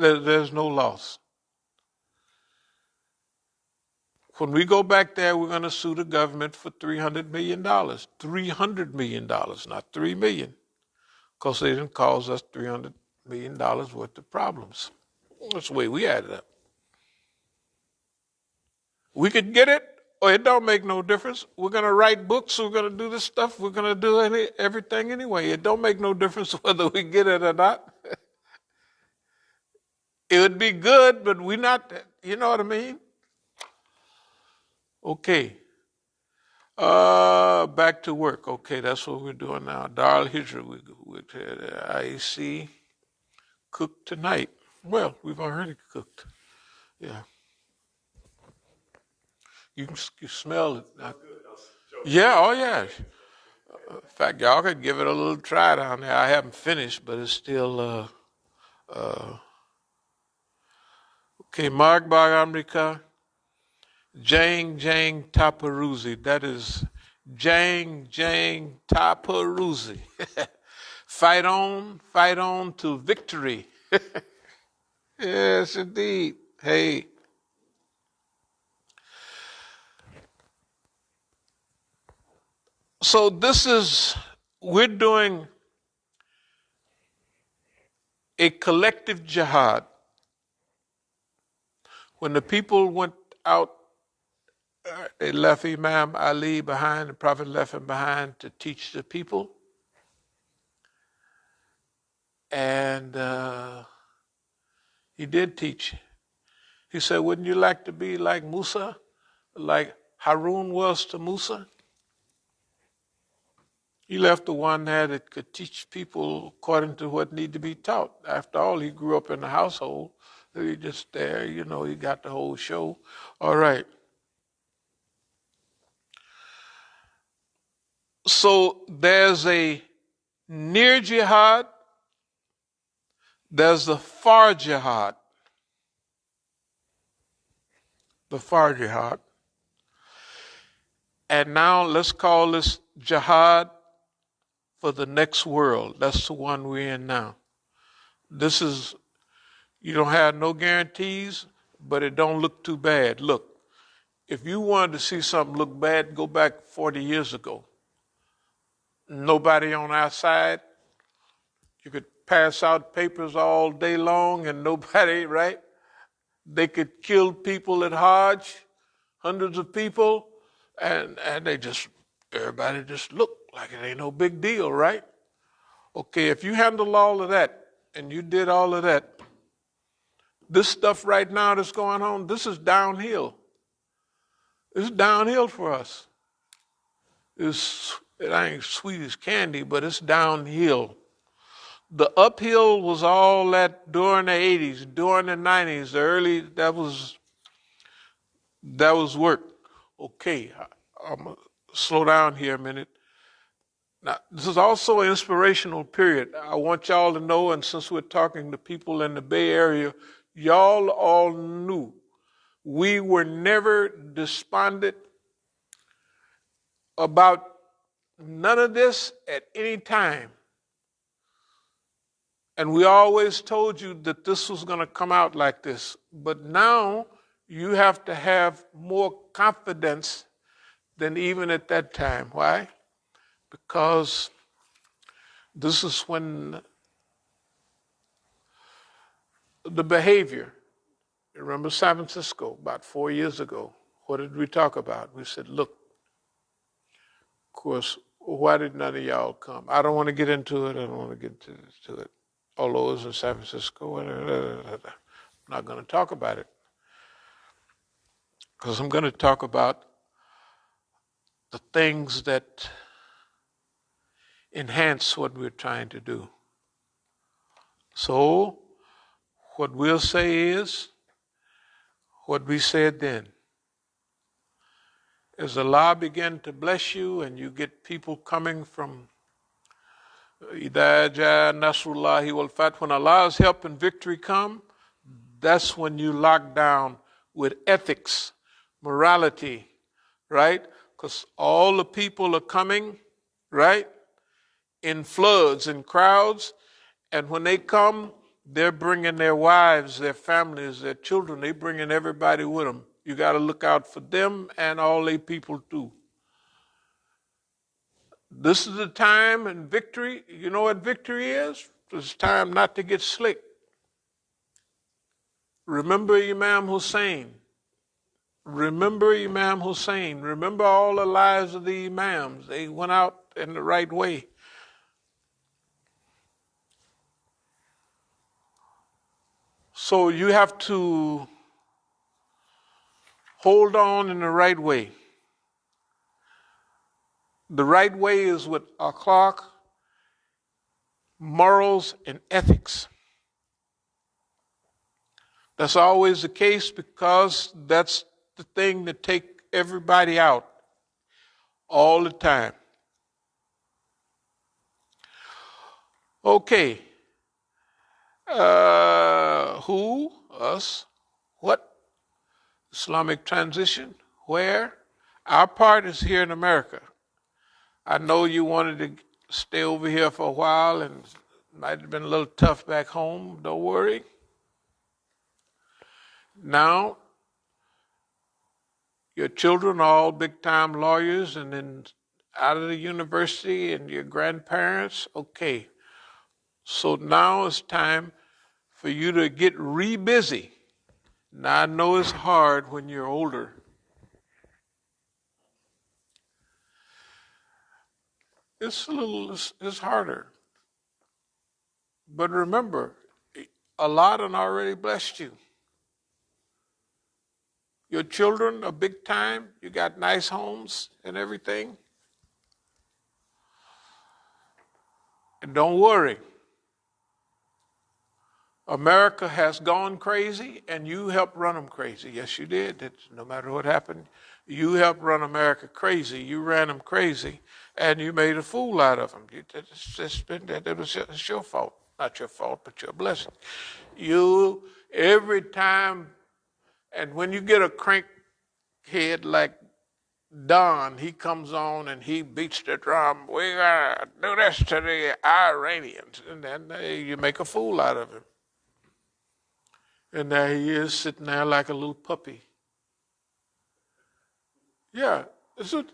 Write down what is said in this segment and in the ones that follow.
There's no loss. When we go back there, we're going to sue the government for $300 million. $300 million, not $3 million, because they didn't cause us $300 million worth of problems. That's the way we added up. We could get it, or it don't make no difference. We're going to write books. We're going to do this stuff. We're going to do everything anyway. It don't make no difference whether we get it or not. It would be good, but we're not, you know what I mean? Okay. Back to work. Okay, that's what we're doing now. Dar al-Hijra, we IEC cooked tonight. Well, we've already cooked. Yeah. You smell it. Yeah, oh yeah. In fact, y'all could give it a little try down there. I haven't finished, but it's still, okay, Mark Bar America, Jang Taparuzi. That is Jang Taparuzi. Fight on to victory. Yes, indeed. Hey. So we're doing a collective jihad. When the people went out, they left Imam Ali behind, the Prophet left him behind to teach the people. And he did teach. He said, wouldn't you like to be like Musa, like Harun was to Musa? He left the one there that could teach people according to what needed to be taught. After all, he grew up in a household. He just there, he got the whole show. All right. So there's a near jihad, there's the far jihad. The far jihad. And now let's call this jihad for the next world. That's the one we're in now. This is, you don't have no guarantees, but it don't look too bad. Look, if you wanted to see something look bad, go back 40 years ago. Nobody on our side. You could pass out papers all day long and nobody, right? They could kill people at Hajj, hundreds of people, and everybody just looked like it ain't no big deal, right? Okay, if you handle all of that and you did all of that, this stuff right now that's going on, this is downhill. It's downhill for us. It ain't sweet as candy, but it's downhill. The uphill was all that during the 80s, during the 90s, the early, that was work. Okay, I'm going to slow down here a minute. Now, this is also an inspirational period. I want y'all to know, and since we're talking to people in the Bay Area, y'all all knew we were never despondent about none of this at any time. And we always told you that this was going to come out like this. But now you have to have more confidence than even at that time. Why? Because this is when the behavior. Remember San Francisco about 4 years ago? What did we talk about? We said, look, of course, why did none of y'all come? I don't want to get into it. I don't want to get into it. Although it was in San Francisco, I'm not going to talk about it. Because I'm going to talk about the things that enhance what we're trying to do. So, what we'll say is what we said then. As Allah begin to bless you and you get people coming from إِذَا جَاءَ نَصْرُ اللَّهِ وَالْفَتْحُ, when Allah's help and victory come, that's when you lock down with ethics, morality, right? Because all the people are coming, right, in floods and crowds, and when they come, they're bringing their wives, their families, their children. They bringing everybody with them. You got to look out for them and all they people too. This is the time in victory. You know what victory is? It's time not to get slick. Remember Imam Hossein. Remember Imam Hossein. Remember all the lives of the Imams. They went out in the right way. So you have to hold on in the right way. The right way is with akhlaq, morals, and ethics. That's always the case because that's the thing that take everybody out all the time. Okay. Who? Us. What? Islamic transition. Where? Our part is here in America. I know you wanted to stay over here for a while and it might have been a little tough back home. Don't worry. Now, your children are all big-time lawyers and then out of the university and your grandparents. Okay. So now it's time for you to get re-busy. Now I know it's hard when you're older. It's harder. But remember, Allah done already blessed you. Your children are big time. You got nice homes and everything. And don't worry. America has gone crazy and you helped run them crazy. Yes, you did. No matter what happened, you helped run America crazy. You ran them crazy and you made a fool out of them. It's your fault. Not your fault, but your blessing. You, every time, and when you get a crankhead like Don, he comes on and he beats the drum. We gotta do this to the Iranians. And then you make a fool out of him. And there he is sitting there like a little puppy. Yeah, it's a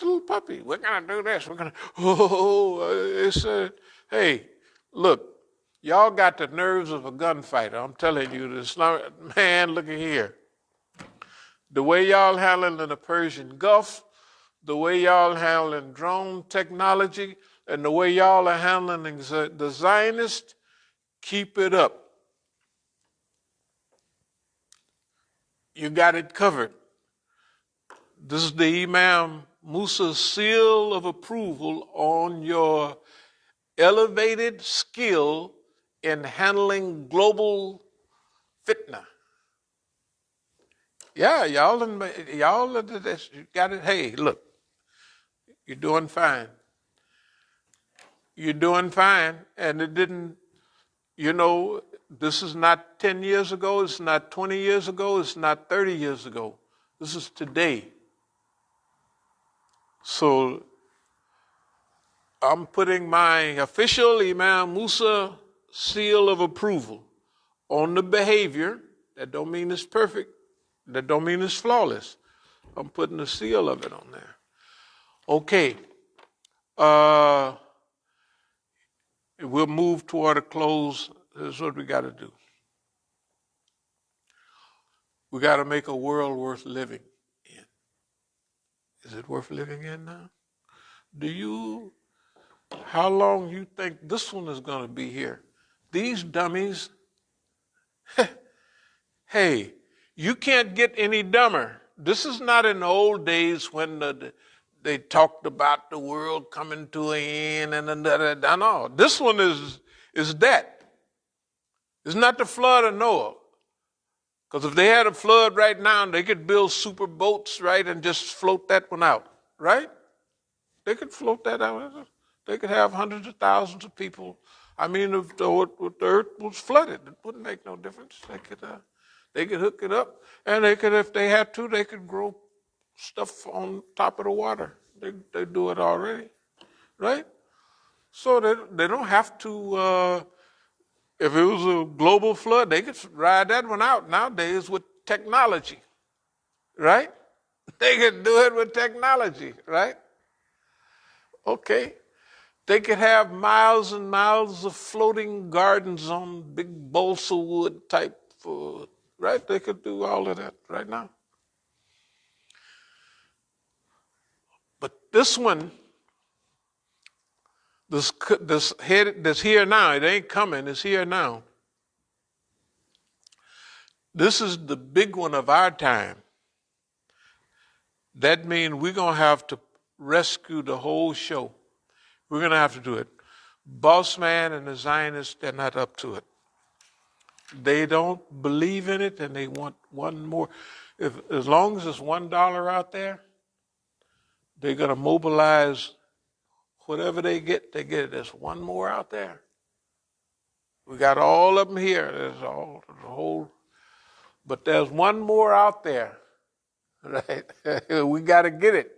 little puppy. We're going to do this. We're going to, hey, look, y'all got the nerves of a gunfighter. I'm telling you, man, look at here. The way y'all handling the Persian Gulf, the way y'all handling drone technology, and the way y'all are handling the Zionists, keep it up. You got it covered. This is the Imam Musa's seal of approval on your elevated skill in handling global fitna. Yeah, y'all got it. Hey, look, you're doing fine. You're doing fine. And it didn't, this is not 10 years ago. It's not 20 years ago. It's not 30 years ago. This is today. So I'm putting my official Imam Musa seal of approval on the behavior. That don't mean it's perfect. That don't mean it's flawless. I'm putting the seal of it on there. Okay. We'll move toward a close. This is what we got to do. We got to make a world worth living in. Is it worth living in now? How long you think this one is going to be here? These dummies, hey, you can't get any dumber. This is not in the old days when they talked about the world coming to an end and no. This one is that. It's not the flood of Noah. Because if they had a flood right now, they could build super boats, right, and just float that one out, right? They could float that out. They could have hundreds of thousands of people. I mean, if the earth was flooded, it wouldn't make no difference. They could hook it up, and they could, if they had to, they could grow stuff on top of the water. They do it already, right? So they don't have to If it was a global flood, they could ride that one out nowadays with technology, right? They could do it with technology, right? Okay. They could have miles and miles of floating gardens on big balsa wood type, right? They could do all of that right now. But this one, this here now, it ain't coming, it's here now. This is the big one of our time. That means we're going to have to rescue the whole show. We're going to have to do it. Boss man and the Zionists, they're not up to it. They don't believe in it, and they want one more. As long as there's $1 out there, they're going to mobilize whatever they get it. There's one more out there. We got all of them here. There's the whole, but there's one more out there, right? We got to get it.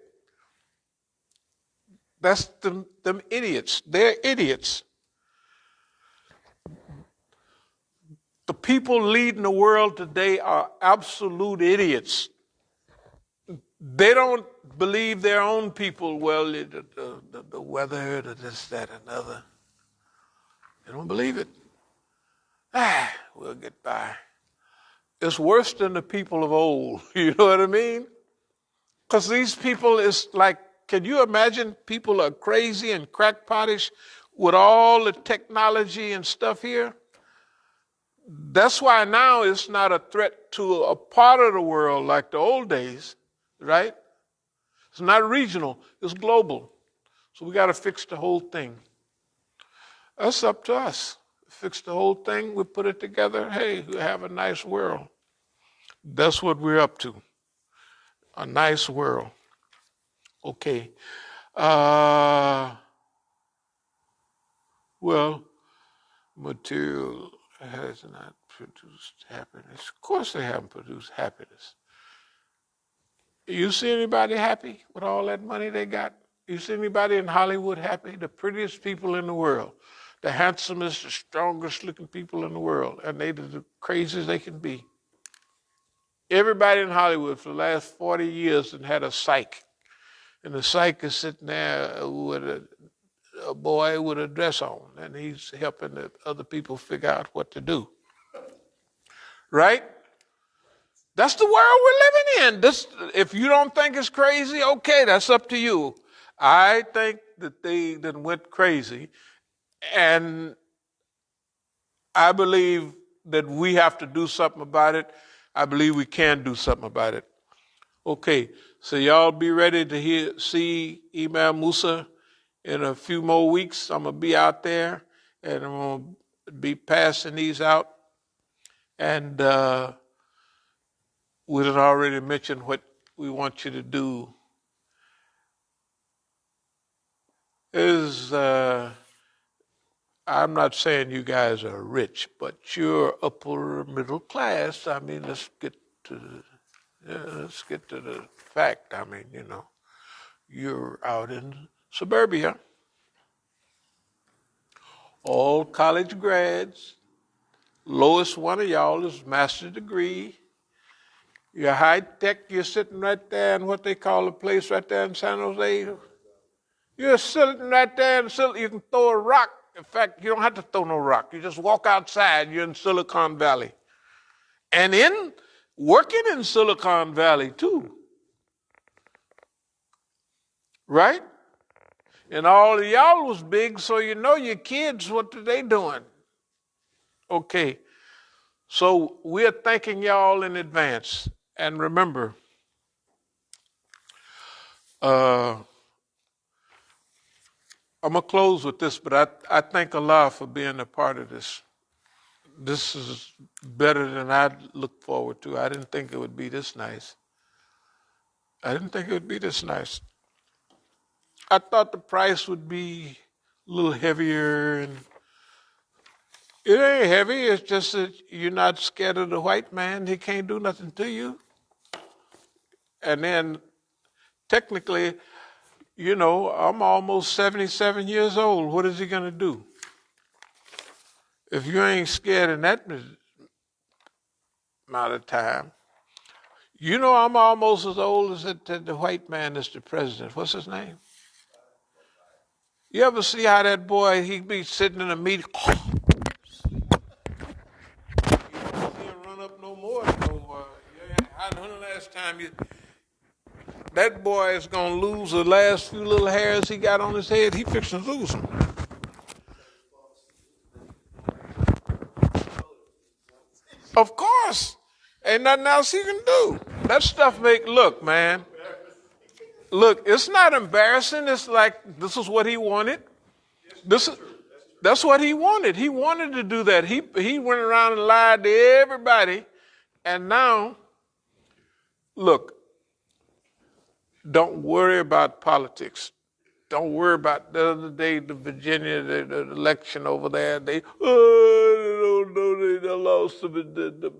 That's them idiots. They're idiots. The people leading the world today are absolute idiots. They don't believe their own people. Well, the weather, this, that, and other. They don't believe it. We'll get by. It's worse than the people of old. You know what I mean? Because these people is like, can you imagine people are crazy and crackpotish with all the technology and stuff here? That's why now it's not a threat to a part of the world like the old days, right? It's not regional, it's global. So we got to fix the whole thing. That's up to us. Fix the whole thing, we put it together. Hey, we have a nice world. That's what we're up to. A nice world. Okay. Well, material has not produced happiness. Of course they haven't produced happiness. You see anybody happy with all that money they got? You see anybody in Hollywood happy? The prettiest people in the world, the handsomest, the strongest looking people in the world, and they the craziest they can be. Everybody in Hollywood for the last 40 years has had a psych. And the psych is sitting there with a boy with a dress on, and he's helping the other people figure out what to do. Right? That's the world we're living in. This, if you don't think it's crazy, okay, that's up to you. I think that they then went crazy, and I believe that we have to do something about it. I believe we can do something about it. Okay, so y'all be ready to see Imam Musa in a few more weeks. I'm going to be out there, and I'm going to be passing these out. And we had already mentioned what we want you to do. I'm not saying you guys are rich, but you're upper middle class. I mean, let's get to the fact. I mean, you're out in suburbia, all college grads. Lowest one of y'all is master's degree. You're high tech. You're sitting right there in what they call a place right there in San Jose. You're sitting right there and you can throw a rock. In fact, you don't have to throw no rock. You just walk outside. You're in Silicon Valley. And working in Silicon Valley too. Right? And all of y'all was big, so you know your kids, what are they doing? Okay. So we're thanking y'all in advance. And remember, I'm going to close with this, but I thank Allah for being a part of this. This is better than I looked forward to. I didn't think it would be this nice. I thought the price would be a little heavier. And it ain't heavy. It's just that you're not scared of the white man. He can't do nothing to you. And then technically, I'm almost 77 years old. What is he going to do? If you ain't scared in that amount of time, you know I'm almost as old as the white man that's the president. What's his name? You ever see how that boy, he be sitting in a meeting, you don't see him run up no more. When the last time that boy is going to lose the last few little hairs he got on his head, he fixing to lose them. Of course. Ain't nothing else he can do. That stuff look, man. Look, it's not embarrassing. It's like, this is what he wanted. That's what he wanted. He wanted to do that. He went around and lied to everybody. And now, look, don't worry about politics. Don't worry about the other day, the Virginia, the election over there. They don't know they lost the